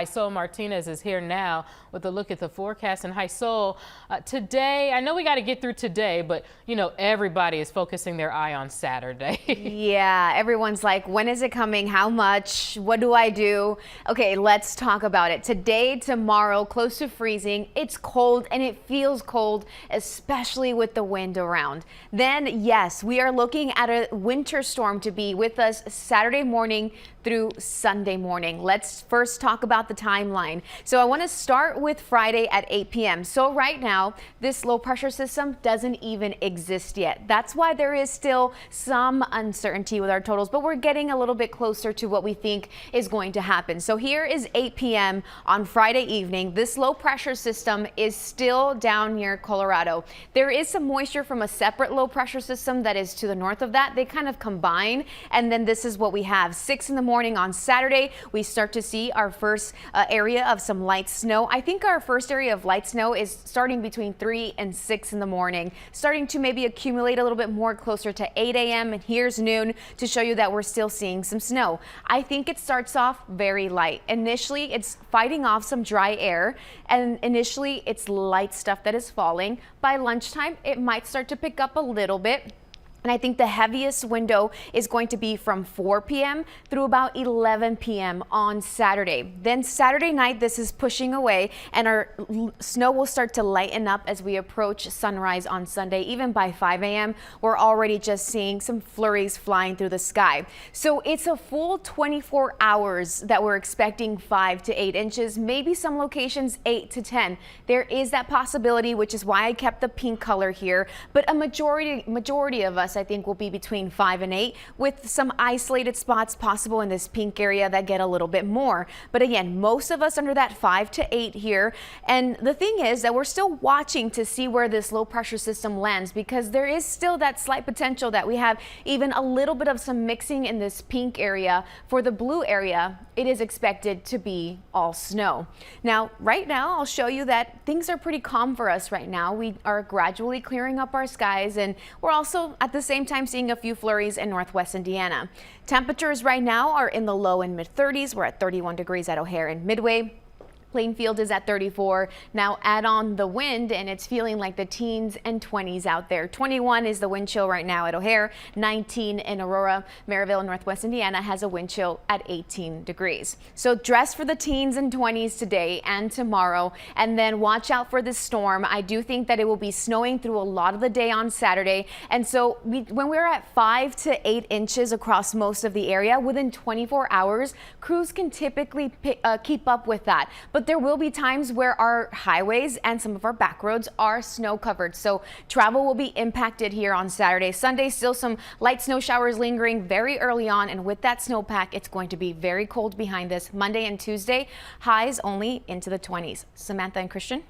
Sol Martinez is here now with a look at the forecast. And Sol, today, I know we got to get through today, but you know, everybody is focusing their eye on Saturday. Yeah, everyone's like, when is it coming? How much? What do I do? Okay, let's talk about it. Today, tomorrow, close to freezing. It's cold and it feels cold, especially with the wind around. Then, yes, we are looking at a winter storm to be with us Saturday morning through Sunday morning. Let's first talk about the timeline. So I want to start with Friday at 8 p.m. So right now, this low pressure system doesn't even exist yet. That's why there is still some uncertainty with our totals, but we're getting a little bit closer to what we think is going to happen. So here is 8 p.m. on Friday evening. This low pressure system is still down near Colorado. There is some moisture from a separate low pressure system that is to the north of that. They kind of combine, and then this is what we have. 6 in the morning on Saturday, we start to see our first area of some light snow. I think our first area of light snow is starting between 3 and 6 in the morning, starting to maybe accumulate a little bit more closer to 8 a.m. and here's noon to show you that we're still seeing some snow. I think it starts off very light. Initially, it's fighting off some dry air, and initially it's light stuff that is falling. By lunchtime, it might start to pick up a little bit. And I think the heaviest window is going to be from 4 p.m. through about 11 p.m. on Saturday. Then Saturday night, this is pushing away and our snow will start to lighten up as we approach sunrise on Sunday. Even by 5 a.m., we're already just seeing some flurries flying through the sky. So it's a full 24 hours that we're expecting 5 to 8 inches, maybe some locations 8 to 10. There is that possibility, which is why I kept the pink color here. But a majority of us, I think, will be between 5 and 8, with some isolated spots possible in this pink area that get a little bit more. But again, most of us under that 5 to 8 here. And the thing is that we're still watching to see where this low pressure system lands, because there is still that slight potential that we have even a little bit of some mixing in this pink area. For the blue area, it is expected to be all snow. Now, right now, I'll show you that things are pretty calm for us right now. We are gradually clearing up our skies, and we're also at the same time seeing a few flurries in northwest Indiana. Temperatures right now are in the low and mid 30s. We're at 31 degrees at O'Hare and Midway. Plainfield is at 34. Now add on the wind and it's feeling like the teens and 20s out there. 21 is the wind chill right now at O'Hare. 19 in Aurora. Maryville, Northwest Indiana has a wind chill at 18 degrees. So dress for the teens and 20s today and tomorrow, and then watch out for this storm. I do think that it will be snowing through a lot of the day on Saturday. And so when we're at 5 to 8 inches across most of the area within 24 hours, crews can typically keep up with that. But there will be times where our highways and some of our back roads are snow covered. So travel will be impacted here on Saturday. Sunday, still some light snow showers lingering very early on. And with that snowpack, it's going to be very cold behind this. Monday and Tuesday, highs only into the 20s. Samantha and Christian.